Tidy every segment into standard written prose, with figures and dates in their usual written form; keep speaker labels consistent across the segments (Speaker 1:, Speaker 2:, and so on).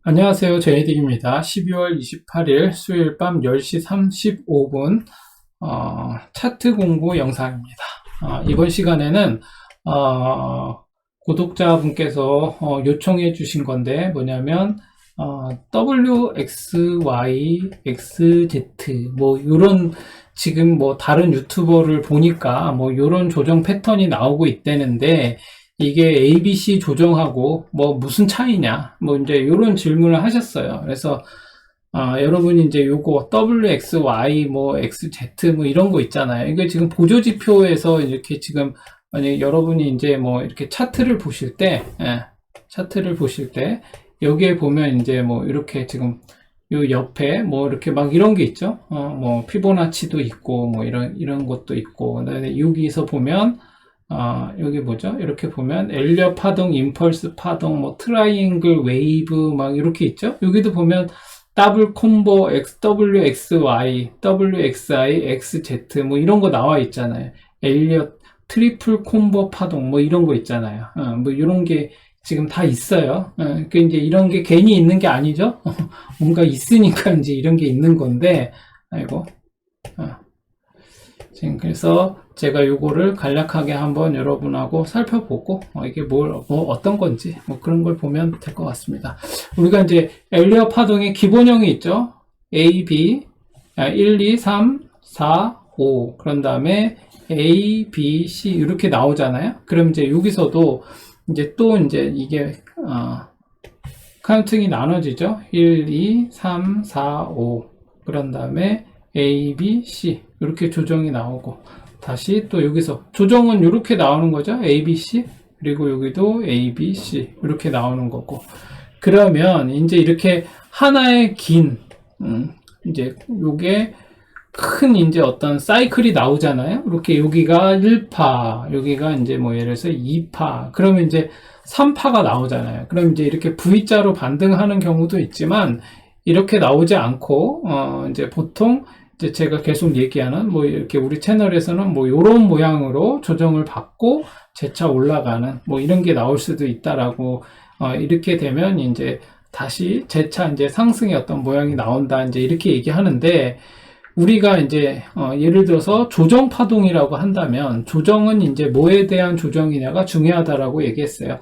Speaker 1: 안녕하세요. 제이딕입니다. 12월 28일 수요일 밤 10시 35분 차트 공부 영상입니다. 이번 시간에는 구독자분께서 요청해 주신 건데 뭐냐면 W, X, Y, X, Z 뭐 요런 지금 뭐 다른 유튜버를 보니까 뭐 요런 조정 패턴이 나오고 있다는데 이게 ABC 조정하고 뭐 무슨 차이냐 뭐 이제 이런 질문을 하셨어요. 그래서 여러분이 이제 요거 W, X, Y 뭐 X, Z 뭐 이런 거 있잖아요. 이게 지금 보조지표에서 이렇게 지금 만약에 여러분이 이제 뭐 이렇게 차트를 보실 때 차트를 보실 때 여기에 보면 이제 뭐 이렇게 지금 요 옆에 뭐 이렇게 막 이런 게 있죠. 뭐 피보나치도 있고 뭐 이런 것도 있고 그다음에 여기서 보면 여기 뭐죠? 이렇게 보면 엘리엇 파동, 임펄스 파동, 뭐 트라이앵글 웨이브 막 이렇게 있죠? 여기도 보면 더블 콤보 XWXY, WXI, XZ 뭐 이런 거 나와 있잖아요. 엘리엇 트리플 콤보 파동 뭐 이런 거 있잖아요. 뭐 이런 게 지금 다 있어요. 그 이제 이런 게 괜히 있는 게 아니죠? 뭔가 있으니까 이제 이런 게 있는 건데, 아이고. 지금 그래서 제가 요거를 간략하게 한번 여러분하고 살펴보고 이게 뭐 어떤 건지 뭐 그런 걸 보면 될 것 같습니다. 우리가 이제 엘리엇 파동의 기본형이 있죠. A, B 1, 2, 3, 4, 5 그런 다음에 A, B, C 이렇게 나오잖아요. 그럼 이제 여기서도 이제 또 이제 이게 카운팅이 나눠지죠. 1, 2, 3, 4, 5 그런 다음에 A, B, C 이렇게 조정이 나오고 다시 또 여기서 조정은 이렇게 나오는 거죠. A, B, C 그리고 여기도 A, B, C 이렇게 나오는 거고 그러면 이제 이렇게 하나의 긴 이제 요게 큰 이제 어떤 사이클이 나오잖아요. 이렇게 여기가 1파 여기가 이제 뭐 예를 들어서 2파 그러면 이제 3파가 나오잖아요. 그럼 이제 이렇게 V자로 반등하는 경우도 있지만 이렇게 나오지 않고 이제 보통 이제 제가 계속 얘기하는 뭐 이렇게 우리 채널에서는 뭐 이런 모양으로 조정을 받고 재차 올라가는 뭐 이런 게 나올 수도 있다라고 이렇게 되면 이제 다시 재차 이제 상승의 어떤 모양이 나온다 이제 이렇게 얘기하는데 우리가 이제 예를 들어서 조정 파동이라고 한다면 조정은 이제 뭐에 대한 조정이냐가 중요하다라고 얘기했어요.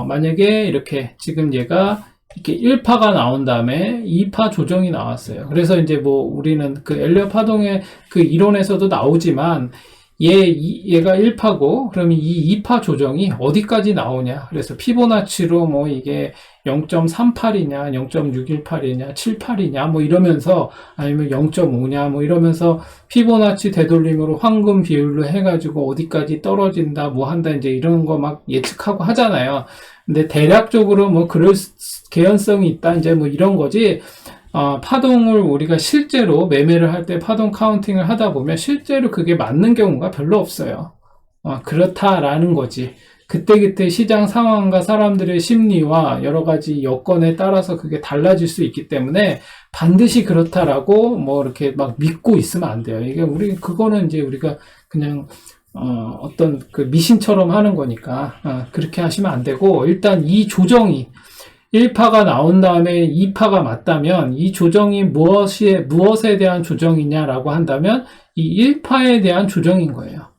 Speaker 1: 만약에 이렇게 지금 얘가 이렇게 1파가 나온 다음에 2파 조정이 나왔어요. 그래서 이제 뭐 우리는 그 엘리엇 파동의 그 이론에서도 나오지만 얘가 1파고 그러면 이 2파 조정이 어디까지 나오냐. 그래서 피보나치로 뭐 이게 0.38이냐, 0.618이냐, 78이냐 뭐 이러면서 아니면 0.5냐 뭐 이러면서 피보나치 되돌림으로 황금 비율로 해가지고 어디까지 떨어진다 뭐 한다 이제 이런 거 막 예측하고 하잖아요. 근데 대략적으로 뭐 그럴 개연성이 있다 이제 뭐 이런 거지. 파동을 우리가 실제로 매매를 할 때 파동 카운팅을 하다 보면 실제로 그게 맞는 경우가 별로 없어요. 그렇다라는 거지. 그때그때 시장 상황과 사람들의 심리와 여러 가지 여건에 따라서 그게 달라질 수 있기 때문에 반드시 그렇다라고 뭐 이렇게 막 믿고 있으면 안 돼요. 이게 그거는 이제 우리가 그냥 어떤 그 미신처럼 하는 거니까 그렇게 하시면 안 되고 일단 이 조정이 1파가 나온 다음에 2파가 맞다면 이 조정이 무엇에 대한 조정이냐라고 한다면 이 1파에 대한 조정인 거예요.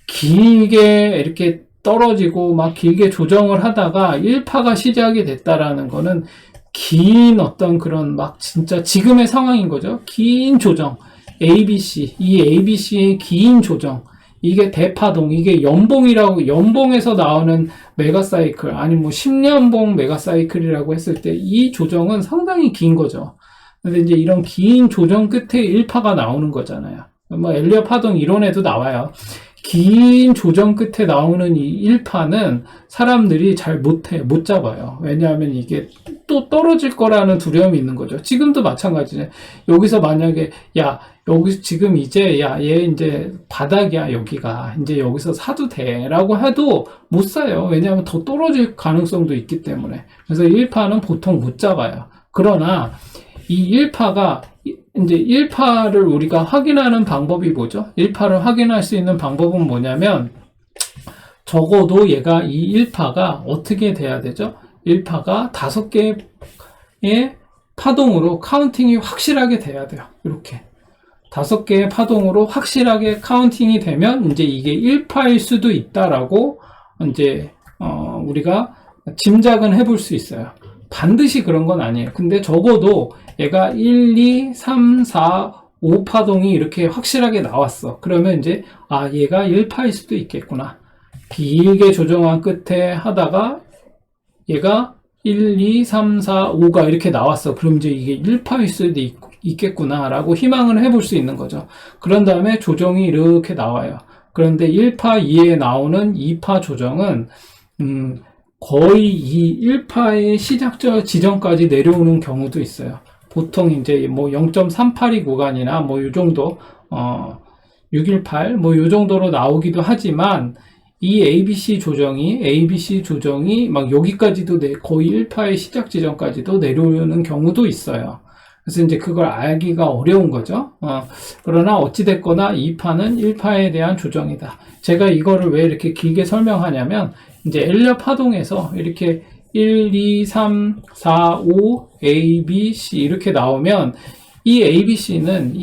Speaker 1: 길게 이렇게 떨어지고 막 길게 조정을 하다가 1파가 시작이 됐다라는 거는 긴 어떤 그런 막 진짜 지금의 상황인 거죠. 긴 조정. ABC. 이 ABC의 긴 조정. 이게 대파동, 이게 연봉에서 나오는 메가사이클, 아니 뭐 10년봉 메가사이클이라고 했을 때 이 조정은 상당히 긴 거죠. 근데 이제 이런 긴 조정 끝에 1파가 나오는 거잖아요. 뭐 엘리엇 파동 이론에도 나와요. 긴 조정 끝에 나오는 이 1파는 사람들이 잘 못 잡아요. 왜냐하면 이게 또 떨어질 거라는 두려움이 있는 거죠. 지금도 마찬가지네. 여기서 만약에, 여기 지금 이제, 얘 이제 바닥이야, 여기가. 이제 여기서 사도 돼. 라고 해도 못 사요. 왜냐하면 더 떨어질 가능성도 있기 때문에. 그래서 1파는 보통 못 잡아요. 그러나 이 1파가 이제 1파를 우리가 확인하는 방법이 뭐죠? 1파를 확인할 수 있는 방법은 뭐냐면 적어도 얘가 이 1파가 어떻게 돼야 되죠? 1파가 5개 개의 파동으로 카운팅이 확실하게 돼야 돼요. 이렇게 5개의 파동으로 확실하게 카운팅이 되면 이제 이게 1파일 수도 있다라고 이제 우리가 짐작은 해볼 수 있어요. 반드시 그런 건 아니에요. 근데 적어도 얘가 1, 2, 3, 4, 5 파동이 이렇게 확실하게 나왔어. 그러면 이제 얘가 1파일 수도 있겠구나. 길게 조정한 끝에 하다가 얘가 1, 2, 3, 4, 5가 이렇게 나왔어. 그럼 이제 이게 1파일 수도 있겠구나 라고 희망을 해볼 수 있는 거죠. 그런 다음에 조정이 이렇게 나와요. 그런데 1파 이에 나오는 2파 조정은 거의 이 1파의 시작적 지점까지 내려오는 경우도 있어요. 보통 이제 뭐 0.382 구간이나 뭐 요 정도 618 뭐 요 정도로 나오기도 하지만 이 ABC 조정이 막 여기까지도 거의 1파의 시작 지점까지도 내려오는 경우도 있어요. 그래서 이제 그걸 알기가 어려운 거죠. 그러나 어찌됐거나 2파는 1파에 대한 조정이다. 제가 이거를 왜 이렇게 길게 설명하냐면 이제 엘리엇 파동에서 이렇게 1, 2, 3, 4, 5, A, B, C 이렇게 나오면 이 ABC는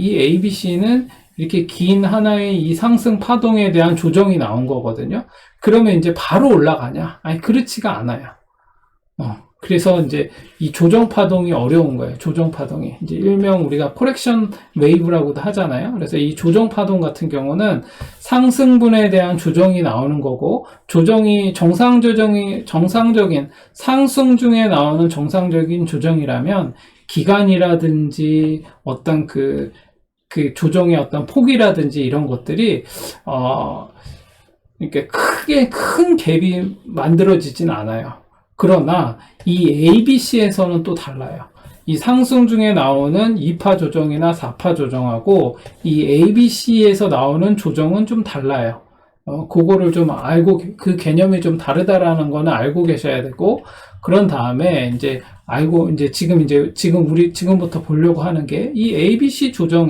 Speaker 1: 이렇게 긴 하나의 이 상승 파동에 대한 조정이 나온 거거든요. 그러면 이제 바로 올라가냐? 아니, 그렇지가 않아요. 그래서 이제 이 조정 파동이 어려운 거예요. 조정 파동이. 이제 일명 우리가 코렉션 웨이브라고도 하잖아요. 그래서 이 조정 파동 같은 경우는 상승분에 대한 조정이 나오는 거고, 정상적인 상승 중에 나오는 정상적인 조정이라면 기간이라든지 어떤 그 조정의 어떤 폭이라든지 이런 것들이, 이렇게 크게 큰 갭이 만들어지진 않아요. 그러나 이 ABC에서는 또 달라요. 이 상승 중에 나오는 2파 조정이나 4파 조정하고 이 ABC에서 나오는 조정은 좀 달라요. 그거를 좀 알고, 그 개념이 좀 다르다라는 거는 알고 계셔야 되고, 그런 다음에 이제 지금부터 보려고 하는 게 이 ABC 조정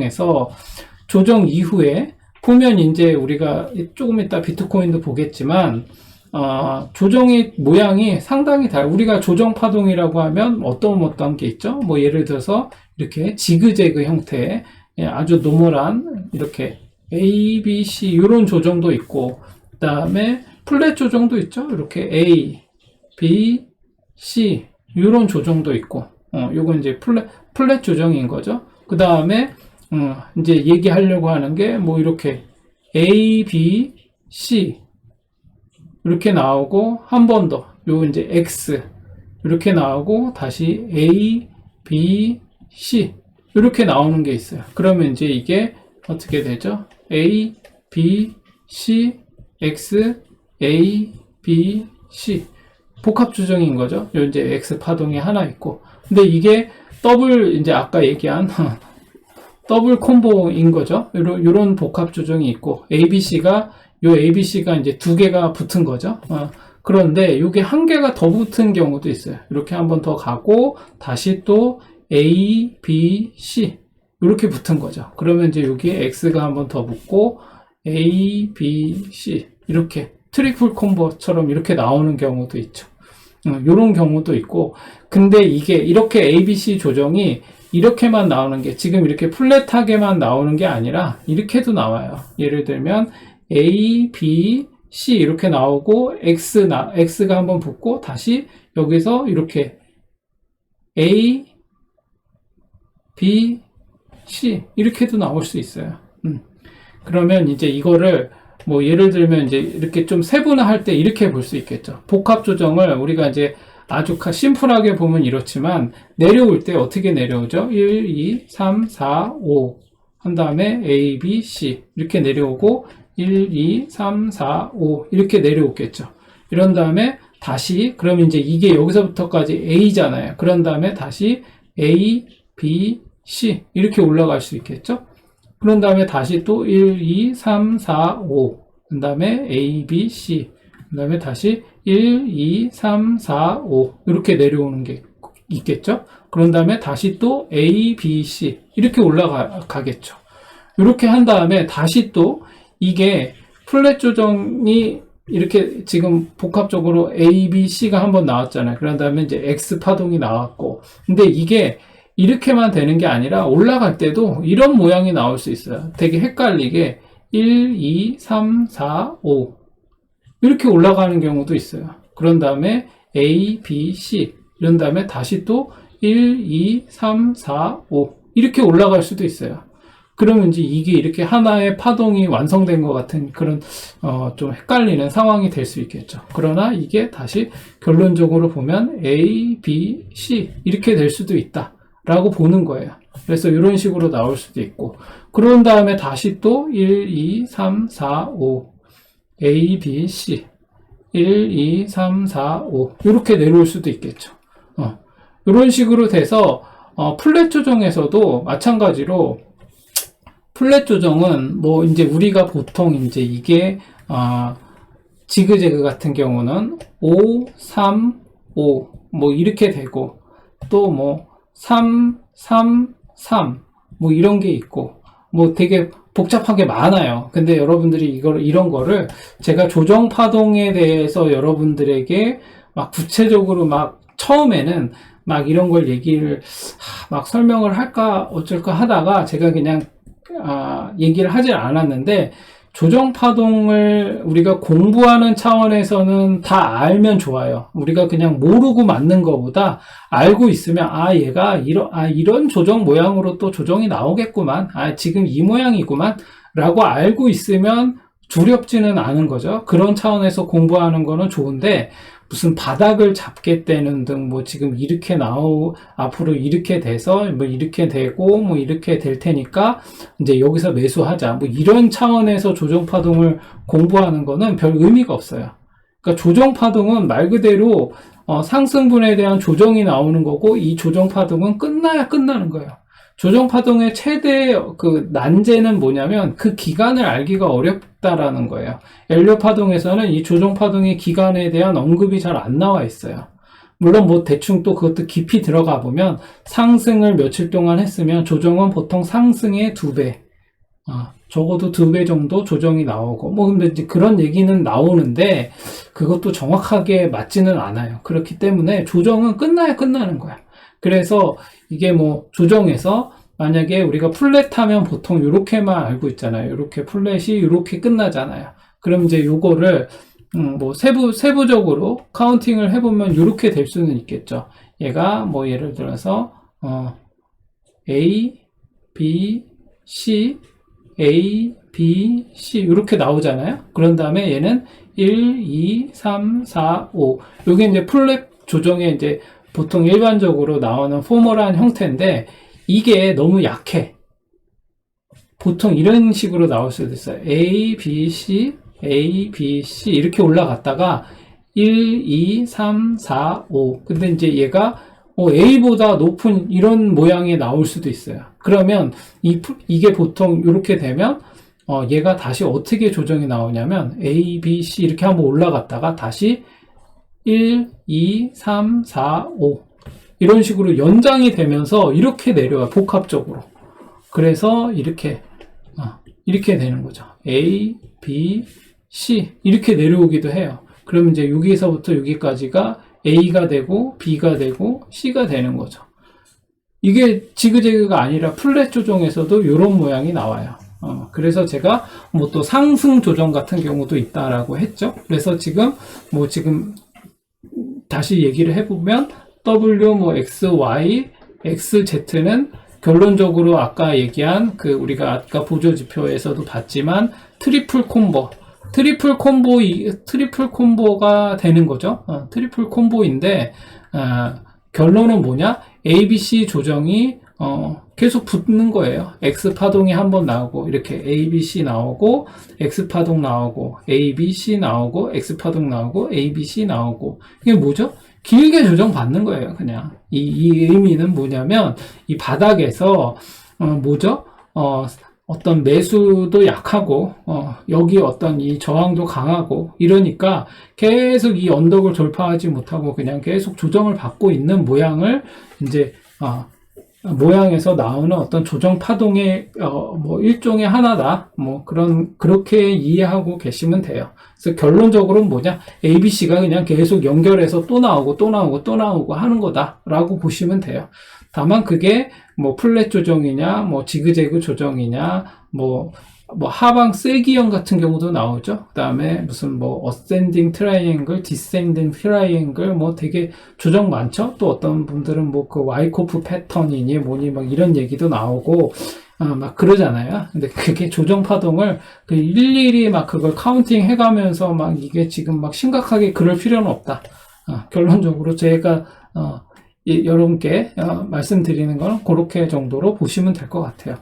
Speaker 1: 이후에 보면 이제 우리가 조금 이따 비트코인도 보겠지만, 조정의 모양이 상당히 우리가 조정 파동이라고 하면 어떤 게 있죠? 뭐 예를 들어서 이렇게 지그재그 형태의 아주 노멀한 이렇게 A, B, C 이런 조정도 있고, 그 다음에 플랫 조정도 있죠? 이렇게 A, B, C 이런 조정도 있고, 요건 이제 플랫 조정인 거죠. 그 다음에 이제 얘기하려고 하는 게 뭐 이렇게 A, B, C 이렇게 나오고 한 번 더 요 이제 X 이렇게 나오고 다시 A, B, C 이렇게 나오는 게 있어요. 그러면 이제 이게 어떻게 되죠? A, B, C, X, A, B, C 복합 조정인 거죠. 요 이제 X 파동이 하나 있고, 근데 이게 이제 아까 얘기한 더블 콤보인 거죠. 요런 복합 조정이 있고, ABC가 이제 2개가 붙은 거죠. 그런데 요게 1개가 더 붙은 경우도 있어요. 이렇게 한 번 더 가고 다시 또 A, B, C 이렇게 붙은 거죠. 그러면 이제 여기에 X가 한 번 더 붙고 A, B, C 이렇게 트리플 콤보처럼 이렇게 나오는 경우도 있죠. 요런 경우도 있고, 근데 이게 이렇게 ABC 조정이 이렇게만 나오는 게, 지금 이렇게 플랫하게만 나오는 게 아니라 이렇게도 나와요. 예를 들면 A, B, C 이렇게 나오고 X가 한번 붙고 다시 여기서 이렇게 A, B, C 이렇게도 나올 수 있어요. 그러면 이제 이거를 뭐 예를 들면 이제 이렇게 좀 세분화할 때 이렇게 볼 수 있겠죠. 복합 조정을 우리가 이제 아주 심플하게 보면 이렇지만 내려올 때 어떻게 내려오죠? 1, 2, 3, 4, 5 한 다음에 A, B, C 이렇게 내려오고 1, 2, 3, 4, 5 이렇게 내려오겠죠. 이런 다음에 다시, 그러면 이제 이게 여기서부터까지 A잖아요. 그런 다음에 다시 A, B, C 이렇게 올라갈 수 있겠죠. 그런 다음에 다시 또 1, 2, 3, 4, 5 그 다음에 A, B, C 그 다음에 다시 1, 2, 3, 4, 5 이렇게 내려오는 게 있겠죠. 그런 다음에 다시 또 A, B, C 이렇게 올라가겠죠. 이렇게 한 다음에 다시 또 이게 플랫 조정이 이렇게 지금 복합적으로 A, B, C가 한번 나왔잖아요. 그런 다음에 이제 X 파동이 나왔고, 근데 이게 이렇게만 되는 게 아니라 올라갈 때도 이런 모양이 나올 수 있어요. 되게 헷갈리게 1, 2, 3, 4, 5 이렇게 올라가는 경우도 있어요. 그런 다음에 A, B, C 이런 다음에 다시 또 1, 2, 3, 4, 5 이렇게 올라갈 수도 있어요. 그러면 이제 이게 이렇게 하나의 파동이 완성된 것 같은 그런 좀 헷갈리는 상황이 될 수 있겠죠. 그러나 이게 다시 결론적으로 보면 A, B, C 이렇게 될 수도 있다 라고 보는 거예요. 그래서 이런 식으로 나올 수도 있고, 그런 다음에 다시 또 1, 2, 3, 4, 5 A, B, C 1, 2, 3, 4, 5 이렇게 내려올 수도 있겠죠. 이런 식으로 돼서 플랫 조정에서도 마찬가지로 플랫 조정은 뭐 이제 우리가 보통 이제 이게 지그재그 같은 경우는 5, 3, 5 뭐 이렇게 되고 또 뭐 3, 3, 3 뭐 이런 게 있고 뭐 되게 복잡하게 많아요. 근데 여러분들이 이런 거를 제가 조정 파동에 대해서 여러분들에게 막 구체적으로 막 처음에는 막 이런 걸 얘기를 막 설명을 할까 어쩔까 하다가 제가 그냥 얘기를 하질 않았는데, 조정 파동을 우리가 공부하는 차원에서는 다 알면 좋아요. 우리가 그냥 모르고 맞는 것보다 알고 있으면 얘가 이런 조정 모양으로 또 조정이 나오겠구만, 지금 이 모양이구만 라고 알고 있으면 두렵지는 않은 거죠. 그런 차원에서 공부하는 거는 좋은데, 무슨 바닥을 잡겠다는 등 뭐 지금 이렇게 앞으로 이렇게 돼서 뭐 이렇게 되고 뭐 이렇게 될 테니까 이제 여기서 매수하자 뭐 이런 차원에서 조정 파동을 공부하는 거는 별 의미가 없어요. 그러니까 조정 파동은 말 그대로 상승분에 대한 조정이 나오는 거고, 이 조정 파동은 끝나야 끝나는 거예요. 조정 파동의 최대 난제는 뭐냐면 그 기간을 알기가 어렵다라는 거예요. 엘리엇 파동에서는 이 조정 파동의 기간에 대한 언급이 잘 안 나와 있어요. 물론 뭐 대충 또 그것도 깊이 들어가 보면 상승을 며칠 동안 했으면 조정은 보통 상승의 2배, 적어도 2배 정도 조정이 나오고 뭐 근데 이제 그런 얘기는 나오는데 그것도 정확하게 맞지는 않아요. 그렇기 때문에 조정은 끝나야 끝나는 거야. 그래서 이게 뭐 조정에서 만약에 우리가 플랫하면 보통 이렇게만 알고 있잖아요. 이렇게 플랫이 이렇게 끝나잖아요. 그럼 이제 요거를 뭐 세부적으로 카운팅을 해보면 이렇게 될 수는 있겠죠. 얘가 뭐 예를 들어서 A, B, C, A, B, C 이렇게 나오잖아요. 그런 다음에 얘는 1, 2, 3, 4, 5 요게 이제 플랫 조정의 이제 보통 일반적으로 나오는 포멀한 형태인데, 이게 너무 약해. 보통 이런 식으로 나올 수도 있어요. A, B, C, A, B, C 이렇게 올라갔다가 1, 2, 3, 4, 5 근데 이제 얘가 A보다 높은 이런 모양이 나올 수도 있어요. 그러면 이게 보통 이렇게 되면 얘가 다시 어떻게 조정이 나오냐면 A, B, C 이렇게 한번 올라갔다가 다시 1, 2, 3, 4, 5 이런 식으로 연장이 되면서 이렇게 내려와요. 복합적으로. 그래서 이렇게 되는 거죠. A, B, C 이렇게 내려오기도 해요. 그러면 이제 여기서부터 여기까지가 A가 되고 B가 되고 C가 되는 거죠. 이게 지그재그가 아니라 플랫 조정에서도 이런 모양이 나와요. 그래서 제가 뭐 또 상승 조정 같은 경우도 있다라고 했죠. 그래서 지금 다시 얘기를 해보면 W, 뭐 X, Y, X, Z는 결론적으로 아까 얘기한 우리가 아까 보조지표에서도 봤지만 트리플 콤보가 되는 거죠. 트리플 콤보인데 결론은 뭐냐? ABC 조정이 계속 붙는 거예요. X 파동이 한번 나오고 이렇게 ABC 나오고 X 파동 나오고 ABC 나오고 X 파동 나오고 ABC 나오고, 이게 뭐죠? 길게 조정 받는 거예요. 그냥 이 의미는 뭐냐면 이 바닥에서 뭐죠? 어떤 매수도 약하고 여기 어떤 이 저항도 강하고 이러니까 계속 이 언덕을 돌파하지 못하고 그냥 계속 조정을 받고 있는 모양을 이제 모양에서 나오는 어떤 조정 파동의 뭐 일종의 하나다. 뭐 그렇게 이해하고 계시면 돼요. 그래서 결론적으로는 뭐냐? ABC가 그냥 계속 연결해서 또 나오고 또 나오고 또 나오고 하는 거다라고 보시면 돼요. 다만 그게 뭐 플랫 조정이냐, 뭐 지그재그 조정이냐, 뭐 하방 세기형 같은 경우도 나오죠. 그 다음에 무슨 뭐 ascending triangle, descending triangle 뭐 되게 조정 많죠. 또 어떤 분들은 뭐 그 와이코프 패턴이니 뭐니 막 이런 얘기도 나오고 막 그러잖아요. 근데 그게 조정 파동을 일일이 막 그걸 카운팅 해가면서 막 이게 지금 막 심각하게 그럴 필요는 없다. 결론적으로 제가 여러분께 말씀드리는 건 그렇게 정도로 보시면 될 것 같아요.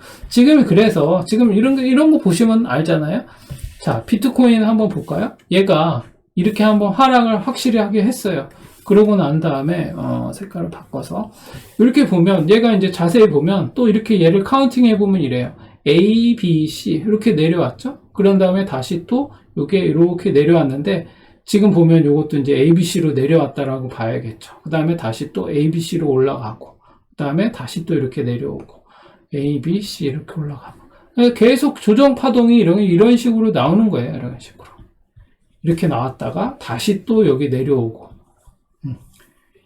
Speaker 1: 그래서 지금 이런 거 보시면 알잖아요. 자, 비트코인 한번 볼까요? 얘가 이렇게 한번 하락을 확실히 하게 했어요. 그러고 난 다음에 색깔을 바꿔서 이렇게 보면 얘가 이제 자세히 보면 또 이렇게 얘를 카운팅 해보면 이래요. A, B, C 이렇게 내려왔죠? 그런 다음에 다시 또 이게 이렇게 내려왔는데 지금 보면 이것도 이제 ABC로 내려왔다라고 봐야겠죠. 그 다음에 다시 또 ABC로 올라가고, 그 다음에 다시 또 이렇게 내려오고, ABC 이렇게 올라가고. 계속 조정 파동이 이런 식으로 나오는 거예요. 이런 식으로. 이렇게 나왔다가 다시 또 여기 내려오고.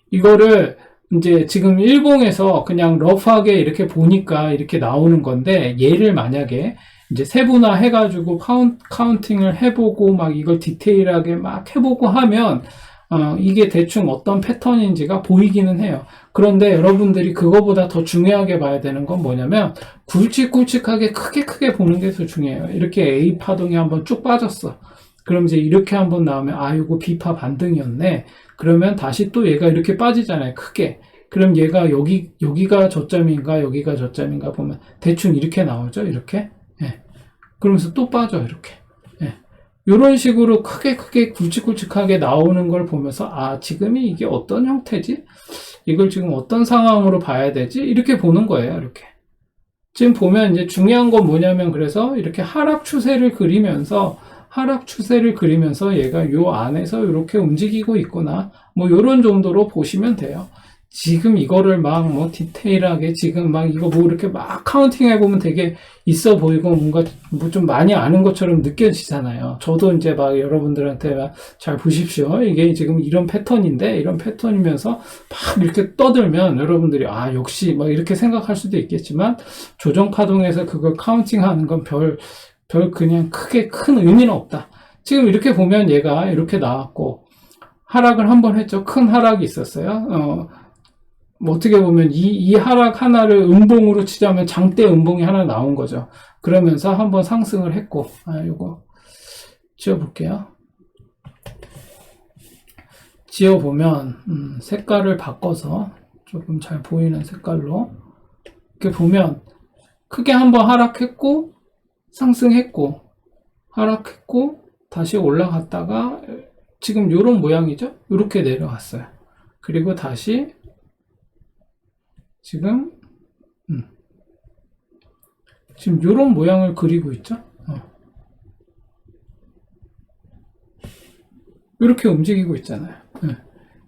Speaker 1: 이거를 이제 지금 일봉에서 그냥 러프하게 이렇게 보니까 이렇게 나오는 건데, 얘를 만약에 이제 세분화 해가지고 카운팅을 해보고 막 이걸 디테일하게 막 해보고 하면 이게 대충 어떤 패턴인지가 보이기는 해요. 그런데 여러분들이 그거보다 더 중요하게 봐야 되는 건 뭐냐면 굵직굵직하게 크게 보는 게 더 중요해요. 이렇게 A 파동이 한번 쭉 빠졌어. 그럼 이제 이렇게 한번 나오면 이거 B파 반등이었네. 그러면 다시 또 얘가 이렇게 빠지잖아요. 크게. 그럼 얘가 여기가 저점인가 여기가 저점인가 보면 대충 이렇게 나오죠. 이렇게. 예. 그러면서 또 빠져 이렇게. 예. 이런 식으로 크게 굵직굵직하게 나오는 걸 보면서 지금이 이게 어떤 형태지? 이걸 지금 어떤 상황으로 봐야 되지? 이렇게 보는 거예요. 이렇게. 지금 보면 이제 중요한 건 뭐냐면 그래서 이렇게 하락 추세를 그리면서 얘가 요 안에서 이렇게 움직이고 있구나. 뭐 요런 정도로 보시면 돼요. 지금 이거를 막 뭐 디테일하게 지금 막 이거 뭐 이렇게 막 카운팅 해보면 되게 있어 보이고 뭔가 뭐 좀 많이 아는 것처럼 느껴지잖아요. 저도 이제 막 여러분들한테 막 잘 보십시오. 이게 지금 이런 패턴인데 이런 패턴이면서 막 이렇게 떠들면 여러분들이 역시 막 이렇게 생각할 수도 있겠지만 조정 파동에서 그걸 카운팅 하는 건 별 그냥 크게 큰 의미는 없다. 지금 이렇게 보면 얘가 이렇게 나왔고 하락을 한번 했죠. 큰 하락이 있었어요. 뭐 어떻게 보면 이 하락 하나를 음봉으로 치자면 장대 음봉이 하나 나온 거죠. 그러면서 한번 상승을 했고, 요거 지워볼게요. 지워보면 색깔을 바꿔서 조금 잘 보이는 색깔로 이렇게 보면 크게 한번 하락했고 상승했고 하락했고 다시 올라갔다가 지금 요런 모양이죠. 이렇게 내려왔어요. 그리고 다시 지금 요런 모양을 그리고 있죠. 이렇게 움직이고 있잖아요.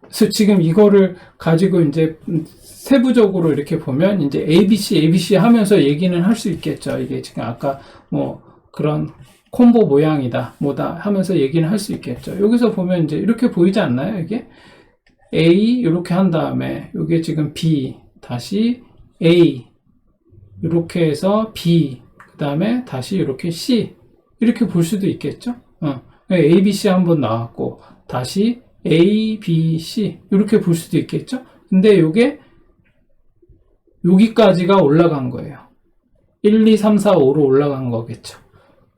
Speaker 1: 그래서 지금 이거를 가지고 이제 세부적으로 이렇게 보면 이제 ABC 하면서 얘기는 할 수 있겠죠. 이게 지금 아까 뭐 그런 콤보 모양이다, 뭐다 하면서 얘기는 할 수 있겠죠. 여기서 보면 이제 이렇게 보이지 않나요? 이게 A 이렇게 한 다음에 이게 지금 B 다시 A 이렇게 해서 B 그 다음에 다시 이렇게 C 이렇게 볼 수도 있겠죠. A, B, C 한번 나왔고 다시 A, B, C 이렇게 볼 수도 있겠죠. 근데 이게 여기까지가 올라간 거예요. 1, 2, 3, 4, 5로 올라간 거겠죠.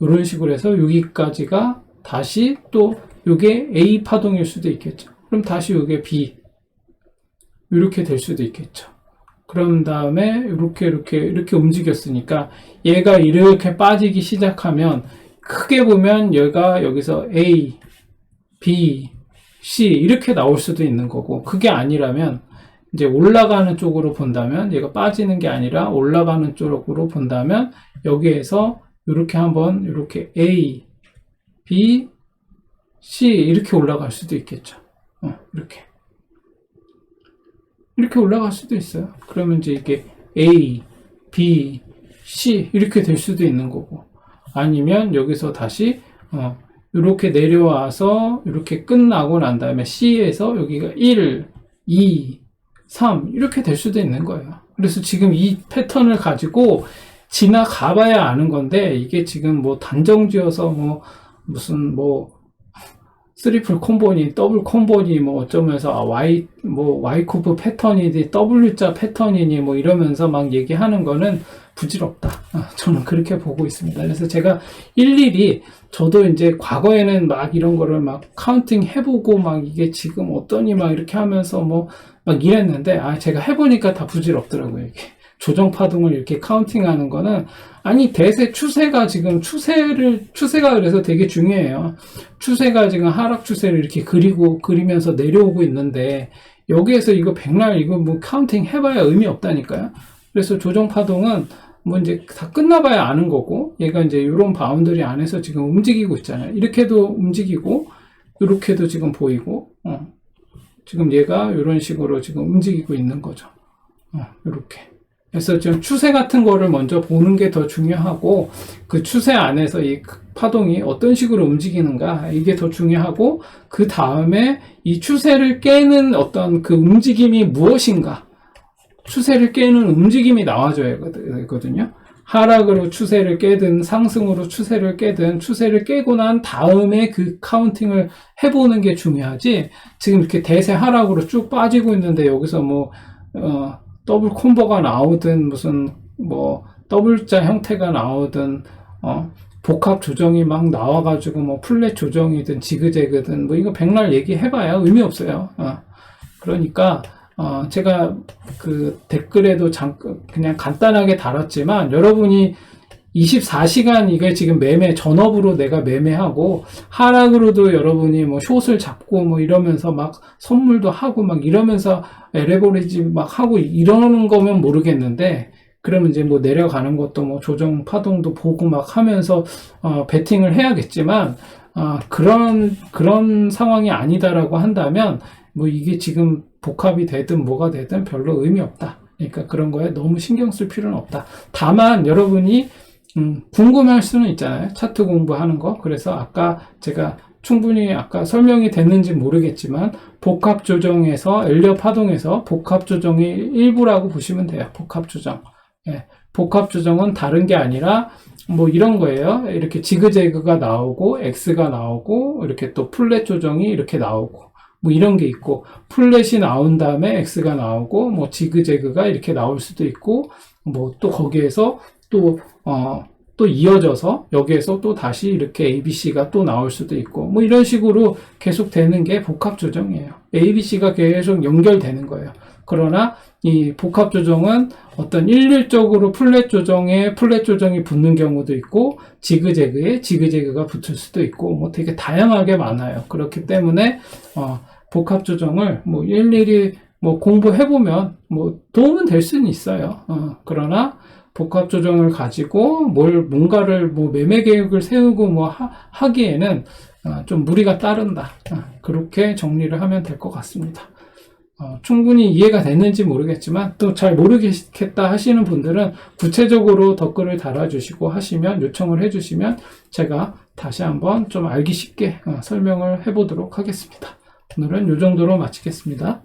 Speaker 1: 이런 식으로 해서 여기까지가 다시 또 이게 A 파동일 수도 있겠죠. 그럼 다시 이게 B 이렇게 될 수도 있겠죠. 그런 다음에 이렇게 움직였으니까 얘가 이렇게 빠지기 시작하면 크게 보면 얘가 여기서 A, B, C 이렇게 나올 수도 있는 거고 그게 아니라면 이제 올라가는 쪽으로 본다면 얘가 빠지는 게 아니라 올라가는 쪽으로 본다면 여기에서 이렇게 한번 이렇게 A, B, C 이렇게 올라갈 수도 있겠죠. 이렇게 올라갈 수도 있어요. 그러면 이제 이게 A, B, C 이렇게 될 수도 있는 거고, 아니면 여기서 다시 이렇게 내려와서 이렇게 끝나고 난 다음에 C에서 여기가 1, 2, 3 이렇게 될 수도 있는 거예요. 그래서 지금 이 패턴을 가지고 지나가 봐야 아는 건데, 이게 지금 뭐 단정지어서 뭐 무슨 뭐 트리플 콤보니 더블 콤보니 뭐 어쩌면서 와이쿠프 패턴이니 W자 패턴이니 뭐 이러면서 막 얘기하는 거는 부질없다. 저는 그렇게 보고 있습니다. 그래서 제가 일일이, 저도 이제 과거에는 막 이런 거를 막 카운팅 해보고 막 이게 지금 어떠니 막 이렇게 하면서 뭐 막 이랬는데, 제가 해보니까 다 부질없더라고요. 이게 조정 파동을 이렇게 카운팅하는 거는, 아니 대세 추세가 지금 추세가 그래서 되게 중요해요. 추세가 지금 하락 추세를 이렇게 그리면서 내려오고 있는데, 여기에서 이거 백날 이거 뭐 카운팅 해봐야 의미 없다니까요. 그래서 조정 파동은 뭐 이제 다 끝나봐야 아는 거고, 얘가 이제 이런 바운더리 안에서 지금 움직이고 있잖아요. 이렇게도 움직이고 이렇게도 지금 보이고, 지금 얘가 이런 식으로 지금 움직이고 있는 거죠. 이렇게. 그래서 지금 추세 같은 거를 먼저 보는 게 더 중요하고, 그 추세 안에서 이 파동이 어떤 식으로 움직이는가, 이게 더 중요하고, 그 다음에 이 추세를 깨는 어떤 그 움직임이 무엇인가, 추세를 깨는 움직임이 나와줘야 되거든요. 하락으로 추세를 깨든 상승으로 추세를 깨든, 추세를 깨고 난 다음에 그 카운팅을 해보는 게 중요하지, 지금 이렇게 대세 하락으로 쭉 빠지고 있는데 여기서 뭐 더블 콤보가 나오든 무슨 뭐 더블자 형태가 나오든 복합 조정이 막 나와가지고 뭐 플랫 조정이든 지그재그든 뭐 이거 백날 얘기해봐야 의미 없어요. 그러니까 제가 그 댓글에도 그냥 간단하게 달았지만, 여러분이 24시간 이게 지금 전업으로 내가 매매하고, 하락으로도 여러분이 뭐 숏을 잡고 뭐 이러면서 막 선물도 하고 막 이러면서 레버리지 막 하고 이러는 거면 모르겠는데, 그러면 이제 뭐 내려가는 것도 뭐 조정 파동도 보고 막 하면서 베팅을 해야겠지만, 그런 상황이 아니다라고 한다면, 뭐 이게 지금 복합이 되든 뭐가 되든 별로 의미 없다. 그러니까 그런 거에 너무 신경 쓸 필요는 없다. 다만 여러분이 궁금할 수는 있잖아요. 차트 공부하는 거. 그래서 제가 충분히 설명이 됐는지 모르겠지만, 복합 조정에서 엘리엇 파동에서 복합 조정의 일부라고 보시면 돼요. 복합 조정. 예. 복합 조정은 다른 게 아니라 뭐 이런 거예요. 이렇게 지그재그가 나오고 X가 나오고, 이렇게 또 플랫 조정이 이렇게 나오고, 뭐 이런 게 있고, 플랫이 나온 다음에 X가 나오고, 뭐 지그재그가 이렇게 나올 수도 있고, 뭐 또 거기에서 또 이어져서 여기에서 또 다시 이렇게 ABC가 또 나올 수도 있고, 뭐 이런 식으로 계속 되는 게 복합 조정이에요. ABC가 계속 연결되는 거예요. 그러나 이 복합 조정은 어떤 일률적으로 플랫 조정에 플랫 조정이 붙는 경우도 있고, 지그재그에 지그재그가 붙을 수도 있고, 뭐 되게 다양하게 많아요. 그렇기 때문에 복합 조정을 뭐 일일이 뭐 공부해보면 뭐 도움은 될 수는 있어요. 그러나 복합 조정을 가지고 뭔가를 뭐 매매 계획을 세우고 뭐 하기에는 좀 무리가 따른다. 그렇게 정리를 하면 될 것 같습니다. 충분히 이해가 됐는지 모르겠지만, 또 잘 모르겠다 하시는 분들은 구체적으로 댓글을 달아주시고 요청을 해주시면 제가 다시 한번 좀 알기 쉽게 설명을 해보도록 하겠습니다. 오늘은 이 정도로 마치겠습니다.